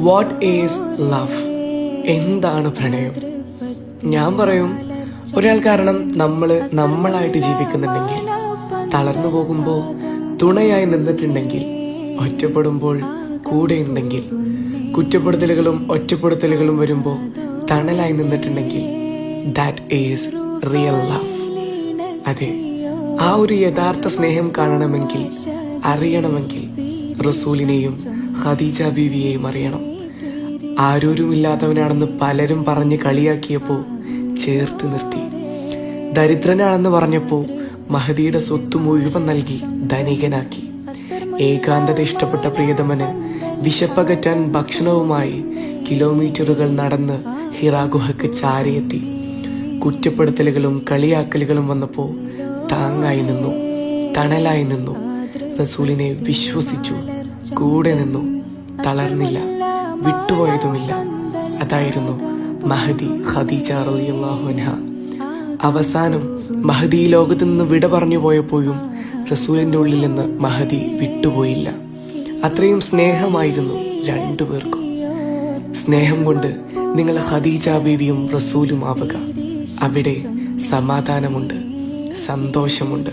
What is love? എന്താണ് പ്രണയം? ഞാൻ പറയും, ഒരാൾ കാരണം നമ്മളായിട്ട് ജീവിക്കുന്നുണ്ടെങ്കിൽ, തളർന്നു പോകുമ്പോൾ തുണയായി നിന്നിട്ടുണ്ടെങ്കിൽ, ഒറ്റപ്പെടുമ്പോൾ കൂടെയുണ്ടെങ്കിൽ, കുറ്റപ്പെടുത്തലുകളും ഒറ്റപ്പെടുത്തലുകളും വരുമ്പോൾ തണലായി നിന്നിട്ടുണ്ടെങ്കിൽ, ദാറ്റ് ഈസ് റിയൽ ലവ്. അതെ, ആ ഒരു യഥാർത്ഥ സ്നേഹം കാണണമെങ്കിൽ, അറിയണമെങ്കിൽ റസൂലിനെയും ഖദീജ ബീവിയെയും അറിയണം. ആരോരുമില്ലാത്തവനാണെന്ന് പലരും പറഞ്ഞ് കളിയാക്കിയപ്പോൾ ചേർത്ത് നിർത്തി. ദരിദ്രനാണെന്ന് പറഞ്ഞപ്പോൾ മഹദിയുടെ സ്വത്ത് മുഴുവൻ നൽകി ധനികനാക്കി. ഏകാന്തത ഇഷ്ടപ്പെട്ട പ്രിയതമന് വിശപ്പകറ്റാൻ ഭക്ഷണവുമായി കിലോമീറ്ററുകൾ നടന്ന് ഹിറാ ഗുഹയ്ക്ക് ചാരിയെത്തി. കുറ്റപ്പെടുത്തലുകളും കളിയാക്കലുകളും വന്നപ്പോൾ താങ്ങായി നിന്നു, തണലായി നിന്നു, റസൂലിനെ വിശ്വസിച്ചു, കൂടെ നിന്നു, തളർന്നില്ല, വിട്ടുപോയതുമില്ല. അതായിരുന്നു മഹദി ഖദീജ റളിയല്ലാഹു അൻഹ. അവസാനം മഹദി ലോകത്തു നിന്ന് വിട പറഞ്ഞു പോയപ്പോഴും റസൂലിന്റെ ഉള്ളിൽ നിന്ന് മഹദി വിട്ടുപോയില്ല. അത്രയും സ്നേഹമായിരുന്നു രണ്ടുപേർക്കും. സ്നേഹം കൊണ്ട് നിങ്ങൾ ഖദീജ ബീവിയും റസൂലും ആവുക. അവിടെ സമാധാനമുണ്ട്, സന്തോഷമുണ്ട്.